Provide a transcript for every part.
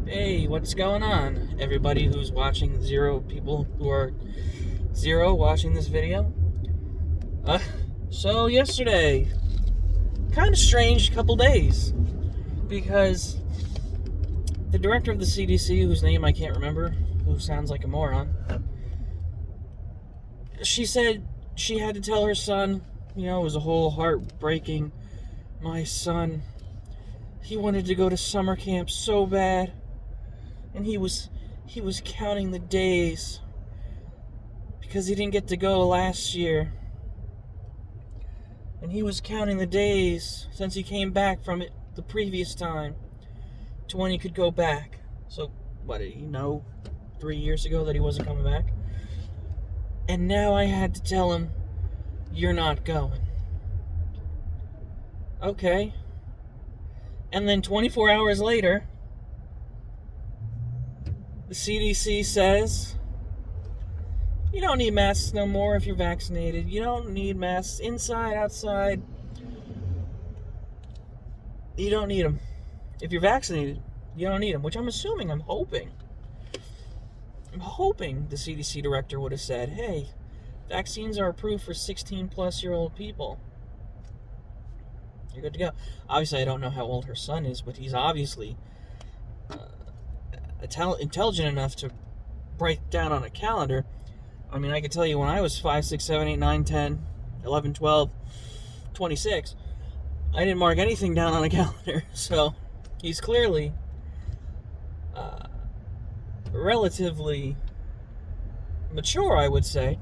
Hey, what's going on? Everybody who's watching, zero people who are zero watching this video. Uh, so yesterday, kind of strange couple days, because the director of the CDC, whose name I can't remember, who sounds like a moron, she said she had to tell her son, it was a whole heartbreaking, my son, he wanted to go to summer camp so bad, and he was counting the days because he didn't get to go last year. And he was counting the days since he came back from it the previous time to when he could go back. So, what did he know 3 years ago that he wasn't coming back? And now I had to tell him, you're not going. Okay. And then 24 hours later, the CDC says, you don't need masks no more if you're vaccinated. You don't need masks inside, outside. You don't need them. If you're vaccinated, you don't need them, which I'm hoping the CDC director would have said, hey, vaccines are approved for 16-plus-year-old people. You're good to go. Obviously, I don't know how old her son is, but he's obviously intelligent enough to write down on a calendar. I mean, I can tell you when I was 5, 6, 7, 8, 9, 10, 11, 12, 26, I didn't mark anything down on a calendar. So he's clearly relatively mature, I would say.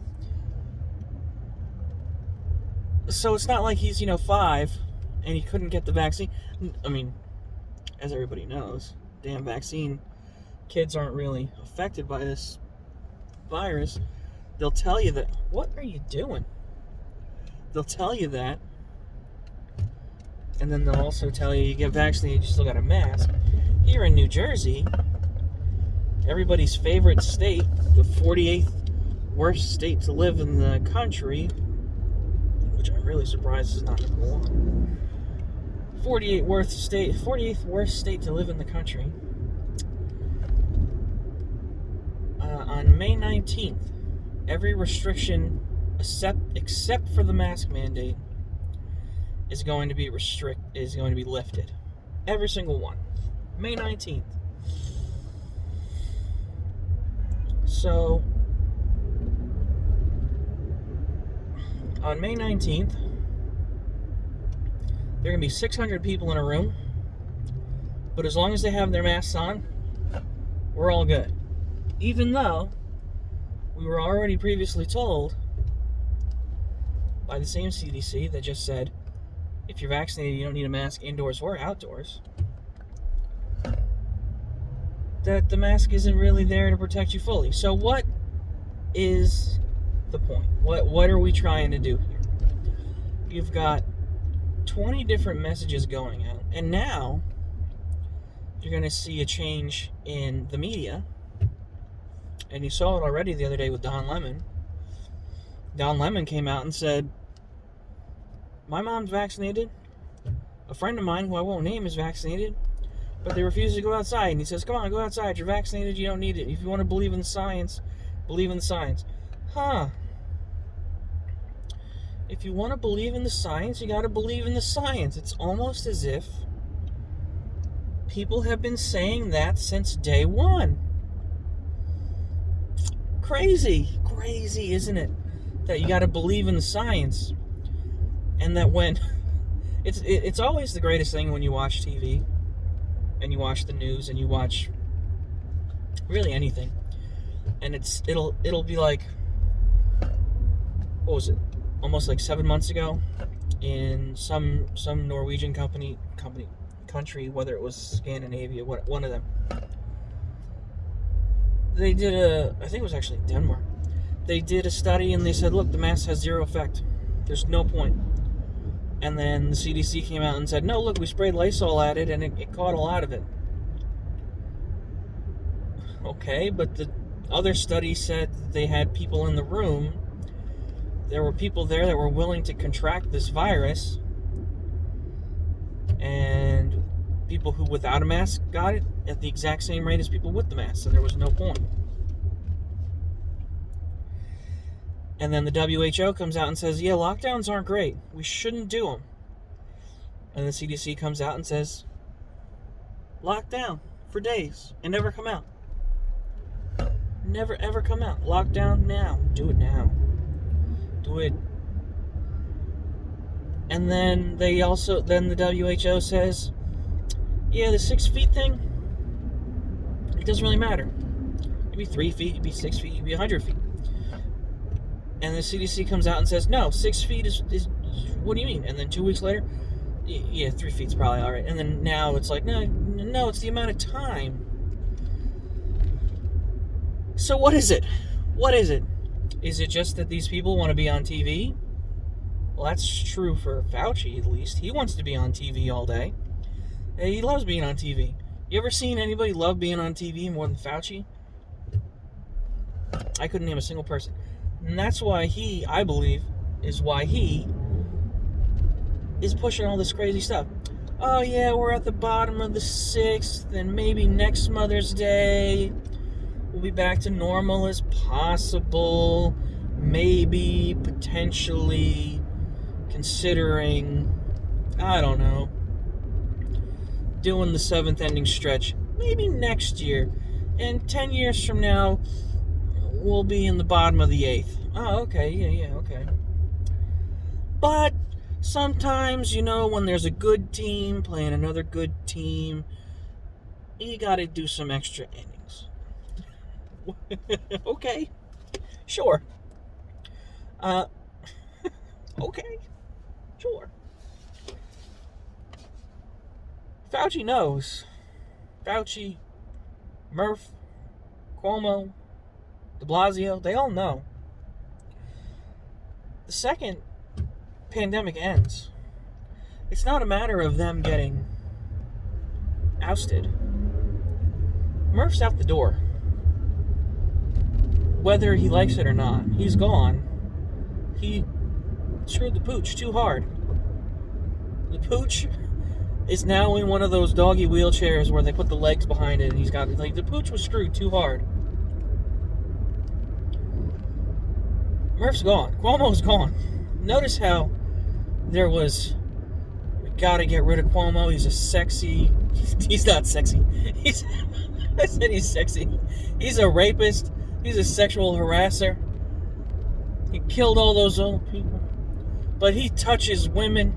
So it's not like he's, 5 and he couldn't get the vaccine. I mean, as everybody knows, damn vaccine, kids aren't really affected by this virus. They'll tell you that, what are you doing? They'll tell you that, and then they'll also tell you get vaccinated, you still got a mask. Here in New Jersey, everybody's favorite state, the 48th worst state to live in the country, which I'm really surprised is not number one. 48th worst state to live in the country. On May 19th, every restriction except for the mask mandate is going to be lifted. Every single one. May 19th. So on May 19th, there are going to be 600 people in a room, but as long as they have their masks on, we're all good. Even though we were already previously told by the same CDC that just said, if you're vaccinated, you don't need a mask indoors or outdoors, that the mask isn't really there to protect you fully. So what is the point? What are we trying to do here? You've got 20 different messages going out, and now you're going to see a change in the media. And you saw it already the other day with Don Lemon. Don Lemon came out and said, my mom's vaccinated. A friend of mine, who I won't name, is vaccinated. But they refuse to go outside. And he says, come on, go outside. You're vaccinated. You don't need it. If you want to believe in the science, believe in the science. Huh. If you want to believe in the science, you got to believe in the science. It's almost as if people have been saying that since day one. Crazy, isn't it? That you got to believe in the science, and that when it's always the greatest thing when you watch TV, and you watch the news, and you watch really anything, and it'll be like, what was it? Almost like 7 months ago, in some Norwegian country, whether it was Scandinavia, one of them. They did I think it was actually Denmark. They did a study and they said, look, the mask has zero effect. There's no point. And then the CDC came out and said, no, look, we sprayed Lysol at it and it caught a lot of it. Okay, but the other study said they had people in the room. There were people there that were willing to contract this virus. And people who without a mask got it at the exact same rate as people with the mask, so there was no point. And then the WHO comes out and says, yeah, lockdowns aren't great. We shouldn't do them. And the CDC comes out and says, lock down for days and never come out. Never ever come out. Lock down now. Do it now. Do it. And then the WHO says, yeah, the 6 feet thing, it doesn't really matter. It'd be 3 feet, it'd be 6 feet, it'd be 100 feet. And the CDC comes out and says, no, 6 feet is what do you mean? And then 2 weeks later, yeah, 3 feet's probably all right. And then now it's like, no, it's the amount of time. So what is it? What is it? Is it just that these people want to be on TV? Well, that's true for Fauci, at least. He wants to be on TV all day. He loves being on TV. You ever seen anybody love being on TV more than Fauci? I couldn't name a single person. And that's why I believe, is pushing all this crazy stuff. Oh, yeah, we're at the bottom of the 6th, and maybe next Mother's Day we'll be back to normal as possible. Maybe, potentially, considering, I don't know, doing the 7th ending stretch. Maybe next year. And 10 years from now, we'll be in the bottom of the 8th. Oh, okay, yeah, okay. But sometimes, when there's a good team playing another good team, you gotta do some extra innings. Okay, sure. Okay, sure. Fauci knows. Fauci, Murph, Cuomo, de Blasio, they all know. The second pandemic ends, it's not a matter of them getting ousted. Murph's out the door. Whether he likes it or not, he's gone. He screwed the pooch too hard. The pooch is now in one of those doggy wheelchairs where they put the legs behind it, and he's got, the pooch was screwed too hard. Murph's gone. Cuomo's gone. Notice how there was, we gotta get rid of Cuomo. He's he's not sexy. I said he's sexy. He's a rapist. He's a sexual harasser. He killed all those old people. But he touches women.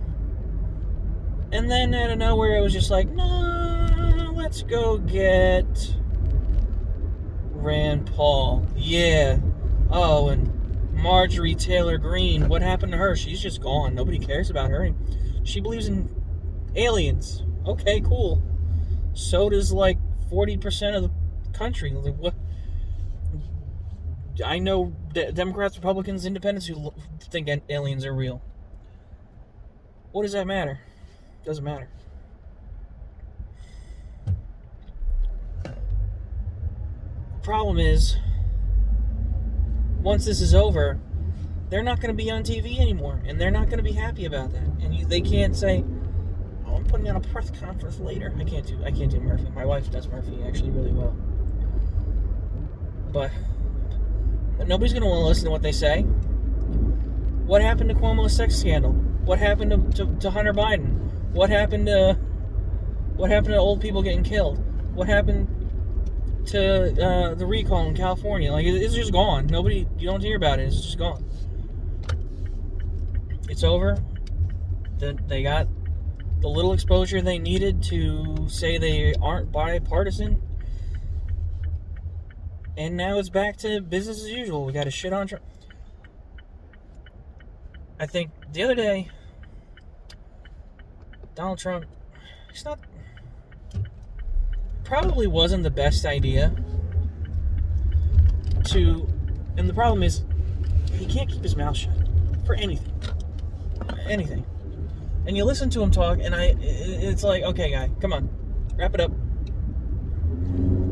And then out of nowhere, it was just like, no, let's go get Rand Paul. Yeah. Oh, and Marjorie Taylor Greene. What happened to her? She's just gone. Nobody cares about her. She believes in aliens. Okay, cool. So does 40% of the country. What? I know Democrats, Republicans, Independents who think aliens are real. What does that matter? Doesn't matter. The problem is, once this is over, they're not going to be on TV anymore, and they're not going to be happy about that. And they can't say, "Oh, I'm putting on a press conference later." I can't do Murphy. My wife does Murphy actually really well, but nobody's going to want to listen to what they say. What happened to Cuomo's sex scandal? What happened to Hunter Biden? What happened to old people getting killed? What happened to the recall in California? It's just gone. You don't hear about it. It's just gone. It's over. They got the little exposure they needed to say they aren't bipartisan. And now it's back to business as usual. We got to shit on Trump. I think the other day, Donald Trump, probably wasn't the best idea and the problem is, he can't keep his mouth shut for anything. Anything. And you listen to him talk, and it's like, okay, guy, come on, wrap it up.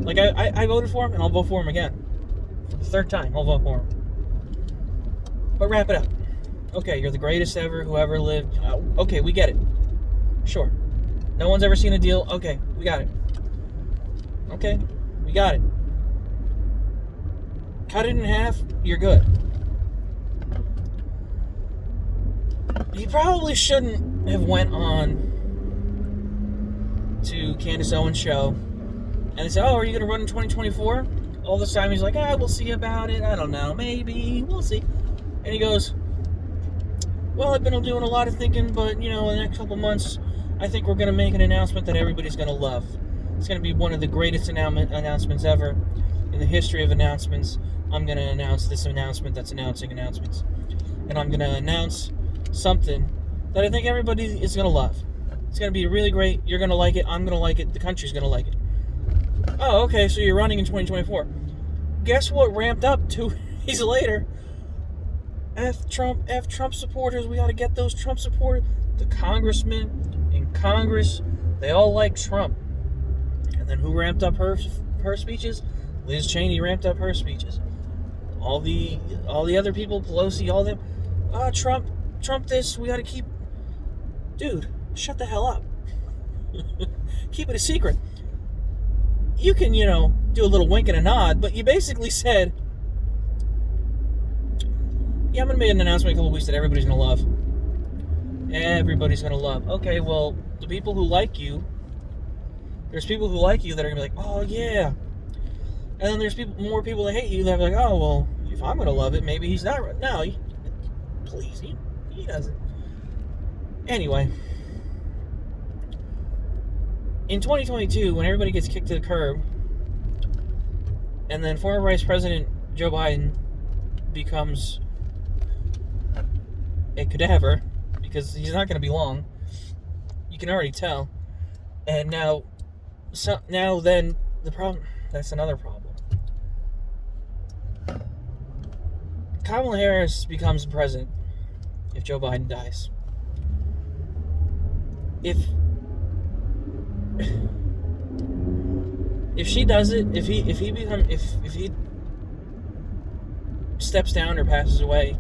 I voted for him, and I'll vote for him again. For the third time, I'll vote for him. But wrap it up. Okay, you're the greatest ever, whoever lived. Okay, we get it. Sure. No one's ever seen a deal. Okay, we got it. Okay, we got it. Cut it in half, you're good. He probably shouldn't have went on to Candace Owens' show and they said, oh, are you going to run in 2024? All this time he's like, we'll see about it. I don't know. Maybe. We'll see. And he goes, well, I've been doing a lot of thinking, but, in the next couple months, I think we're going to make an announcement that everybody's going to love. It's going to be one of the greatest announcements ever in the history of announcements. I'm going to announce this announcement that's announcing announcements. And I'm going to announce something that I think everybody is going to love. It's going to be really great. You're going to like it. I'm going to like it. The country's going to like it. Oh, okay, so you're running in 2024. Guess what ramped up 2 days later? F Trump supporters. We got to get those Trump supporters. The congressmen in Congress, they all like Trump. And then who ramped up her speeches? Liz Cheney ramped up her speeches. All the other people, Pelosi, all them. Trump this, we got to keep... Dude, shut the hell up. Keep it a secret. You can, do a little wink and a nod, but you basically said, yeah, I'm going to make an announcement in a couple weeks that everybody's going to love. Everybody's going to love. Okay, well, the people who like you, there's people who like you that are going to be like, oh, yeah. And then there's more people that hate you that are like, oh, well, if I'm going to love it, maybe he's not. No, please, he doesn't. Anyway, in 2022, when everybody gets kicked to the curb, and then former Vice President Joe Biden becomes a cadaver, because he's not going to be long, you can already tell. And now then, the problem, that's another problem. Kamala Harris becomes president if Joe Biden dies. If she does it, if he steps down or passes away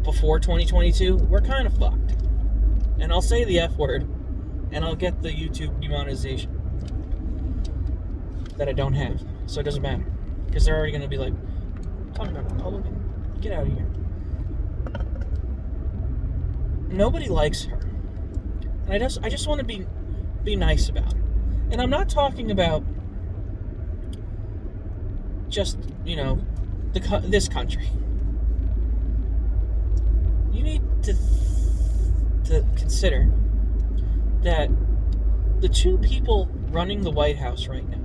before 2022, we're kind of fucked. And I'll say the F word, and I'll get the YouTube demonetization that I don't have, so it doesn't matter, because they're already going to be like, talking about Republican, get out of here. Nobody likes her. And I just want to be nice about it. And I'm not talking about just, this country. You need to consider that the two people running the White House right now,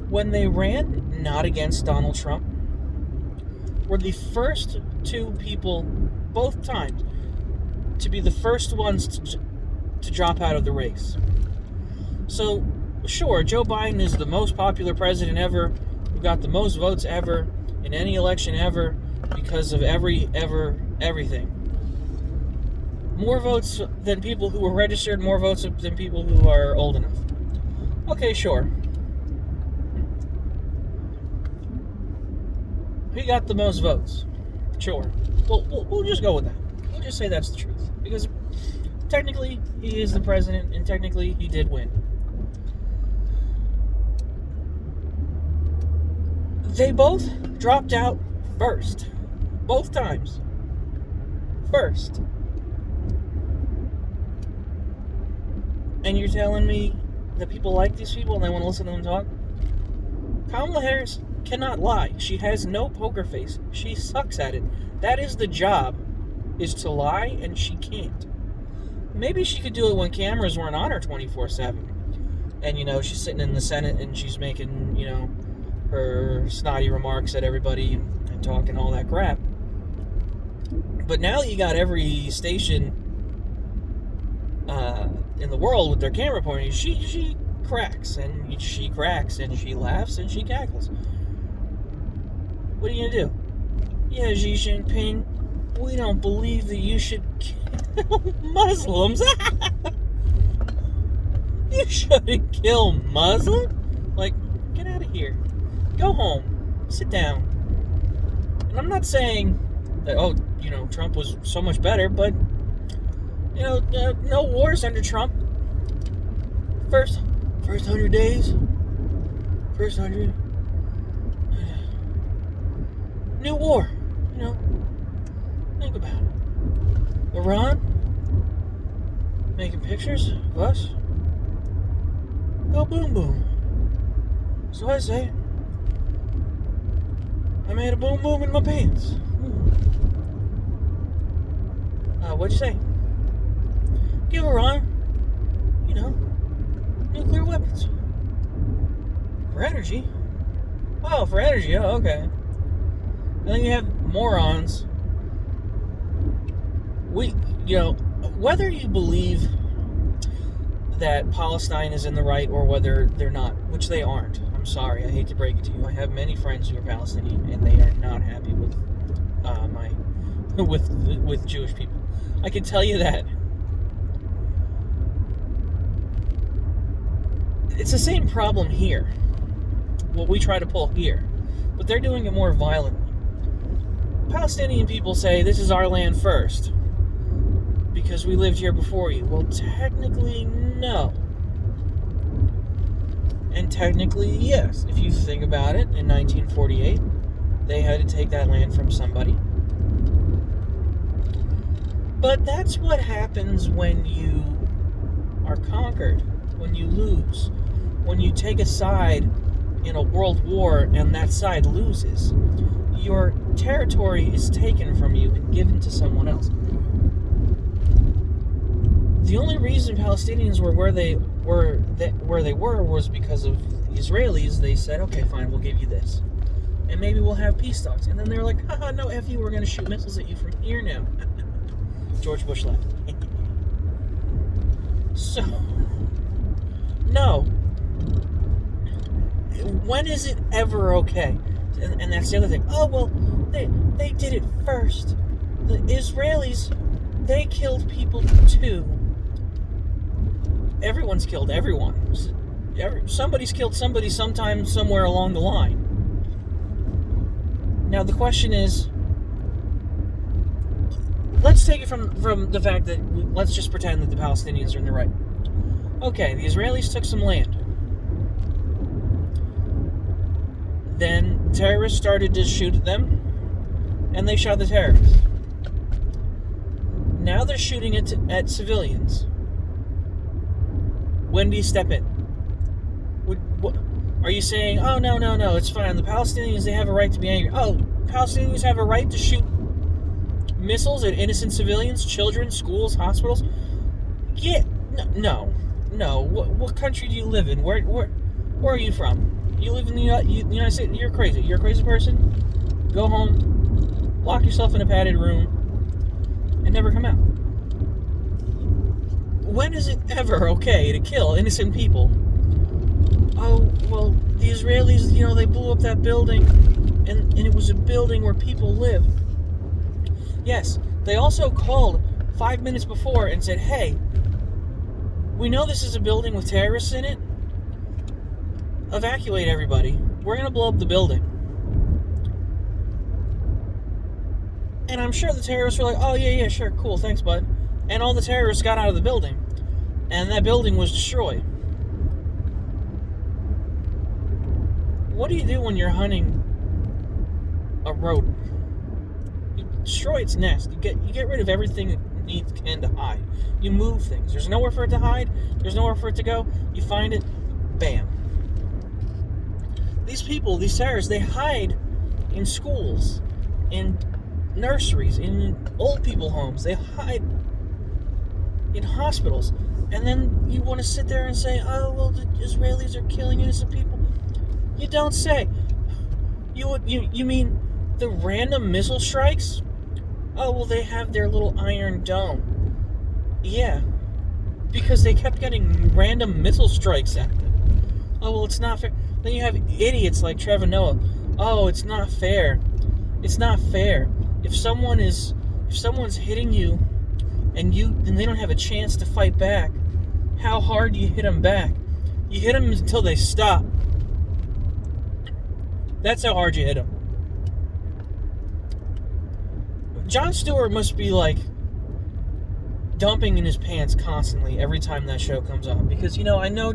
when they ran not against Donald Trump, were the first two people, both times, to be the first ones to drop out of the race. So, sure, Joe Biden is the most popular president ever, who got the most votes ever in any election ever because of everything. More votes than people who were registered, more votes than people who are old enough. Okay, sure. He got the most votes. Sure. We'll just go with that. We'll just say that's the truth. Because technically, he is the president, and technically, he did win. They both dropped out first. Both times. First. And you're telling me that people like these people and they want to listen to them talk? Kamala Harris cannot lie. She has no poker face. She sucks at it. That is the job, is to lie, and she can't. Maybe she could do it when cameras weren't on her 24/7. And, she's sitting in the Senate and she's making, her snotty remarks at everybody and talking all that crap. But now you got every station in the world with their camera pointing. She cracks, and she cracks, and she laughs, and she cackles. What are you going to do? Yeah, Xi Jinping, we don't believe that you should kill Muslims. You shouldn't kill Muslims? Like, get out of here. Go home. Sit down. And I'm not saying that, Trump was so much better, but No wars under Trump. First 100 days. First 100. New war. Think about it. Iran making pictures of us. Go boom boom. So I say, I made a boom boom in my pants. What'd you say? Give Iran, nuclear weapons. For energy? Oh, for energy. Oh, okay. And then you have morons. Whether you believe that Palestine is in the right or whether they're not, which they aren't. I'm sorry, I hate to break it to you. I have many friends who are Palestinian, and they are not happy with with Jewish people. I can tell you that. It's the same problem here. What we try to pull here, but they're doing it more violently. Palestinian people say this is our land first because we lived here before you. Well, technically, no. And technically, yes. If you think about it, in 1948, they had to take that land from somebody. But that's what happens when you are conquered, when you lose, when you take a side in a world war and that side loses. Your territory is taken from you and given to someone else. The only reason Palestinians were where they were was because of the Israelis. They said, okay, fine, we'll give you this. And maybe we'll have peace talks. And then they're like, haha, no, F you, we're going to shoot missiles at you from here now. George Bush left. So, no. When is it ever okay? And that's the other thing. Oh, well, they did it first. The Israelis, they killed people too. Everyone's killed everyone. Somebody's killed somebody sometime, somewhere along the line. Now, the question is, let's take it from the fact that, let's just pretend that the Palestinians are in the right. Okay, the Israelis took some land. Then terrorists started to shoot at them, and they shot the terrorists. Now they're shooting at civilians. When do you step in? Are you saying, oh, no, it's fine. The Palestinians, they have a right to be angry. Oh, Palestinians have a right to shoot missiles at innocent civilians, children, schools, hospitals? Yeah, no. What country do you live in? Where are you from? You live in the United States? You're crazy. You're a crazy person? Go home, lock yourself in a padded room, and never come out. When is it ever okay to kill innocent people? Oh, well, the Israelis, they blew up that building, and it was a building where people live. Yes, they also called 5 minutes before and said, hey, we know this is a building with terrorists in it. Evacuate everybody. We're going to blow up the building. And I'm sure the terrorists were like, oh, yeah, sure, cool, thanks, bud. And all the terrorists got out of the building. And that building was destroyed. What do you do when you're hunting a rodent? You destroy its nest. You get rid of everything it needs to hide. You move things. There's nowhere for it to hide. There's nowhere for it to go. You find it. Bam. These people, these terrorists, they hide in schools, in nurseries, in old people homes. They hide in hospitals. And then you want to sit there and say, oh, well, the Israelis are killing innocent people. You don't say. You mean the random missile strikes? Oh, well, they have their little Iron Dome. Yeah, because they kept getting random missile strikes at them. Oh, well, it's not fair. Then you have idiots like Trevor Noah. Oh, it's not fair. It's not fair. If someone's hitting you and they don't have a chance to fight back, how hard do you hit them back? You hit them until they stop. That's how hard you hit them. Jon Stewart must be like dumping in his pants constantly every time that show comes on. Because, I know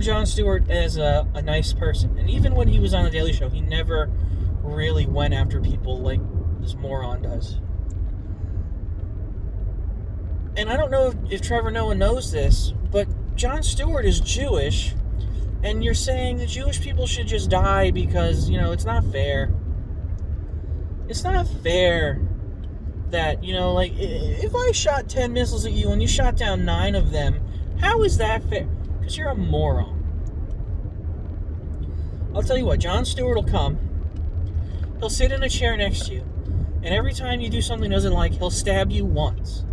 Jon Stewart as a nice person. And even when he was on The Daily Show, he never really went after people like this moron does. And I don't know if Trevor Noah knows this, but Jon Stewart is Jewish, and you're saying that Jewish people should just die because, it's not fair. It's not fair that, if I shot 10 missiles at you and you shot down 9 of them, how is that fair? Because you're a moron. I'll tell you what, Jon Stewart will come, he'll sit in a chair next to you, and every time you do something he doesn't like, he'll stab you once.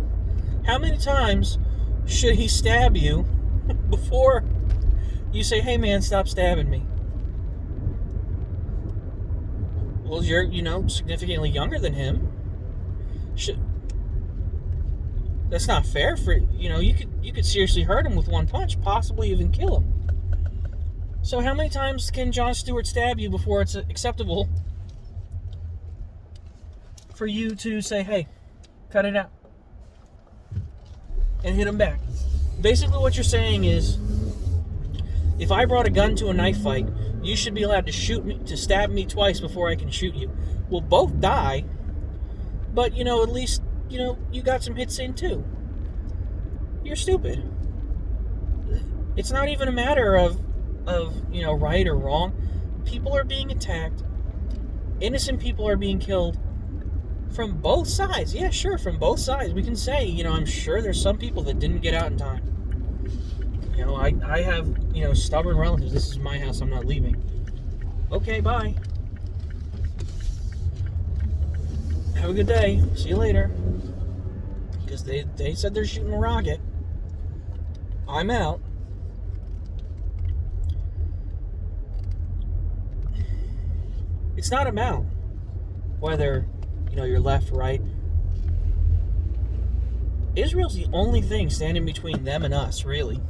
How many times should he stab you before you say, hey man, stop stabbing me? Well, you're, significantly younger than him. That's not fair for, you could seriously hurt him with one punch, possibly even kill him. So how many times can Jon Stewart stab you before it's acceptable for you to say, hey, cut it out, and hit him back? Basically what you're saying is, if I brought a gun to a knife fight, you should be allowed to stab me twice before I can shoot you. We'll both die, but, at least, you got some hits in too. You're stupid. It's not even a matter of right or wrong. People are being attacked. Innocent people are being killed from both sides. Yeah, sure, from both sides. We can say, I'm sure there's some people that didn't get out in time. I have, stubborn relatives. This is my house. I'm not leaving. Okay, bye. Have a good day. See you later. Because they said they're shooting a rocket. I'm out. It's not about whether, you're left, right. Israel's the only thing standing between them and us, really.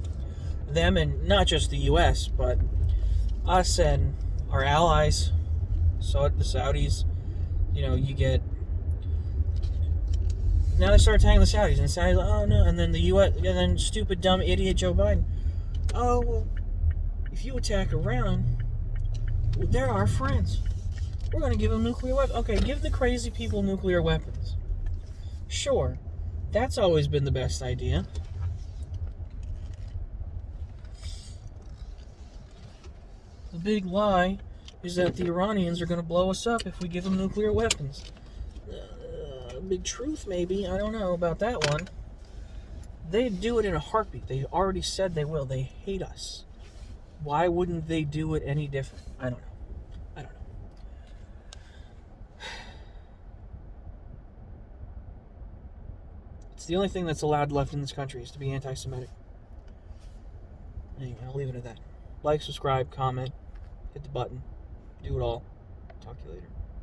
Them and not just the U.S., but us and our allies. So the Saudis, you get... Now they start attacking the Saudis, and the Saudis, oh no, and then the U.S., and then stupid, dumb, idiot Joe Biden. Oh, well, if you attack Iran, well, they're our friends. We're going to give them nuclear weapons. Okay, give the crazy people nuclear weapons. Sure, that's always been the best idea. The big lie is that the Iranians are going to blow us up if we give them nuclear weapons. Big truth, maybe. I don't know about that one. They'd do it in a heartbeat. They already said they will. They hate us. Why wouldn't they do it any different? I don't know. It's the only thing that's allowed left in this country is to be anti-Semitic. Anyway, I'll leave it at that. Like, subscribe, comment, hit the button. Do it all. Talk to you later.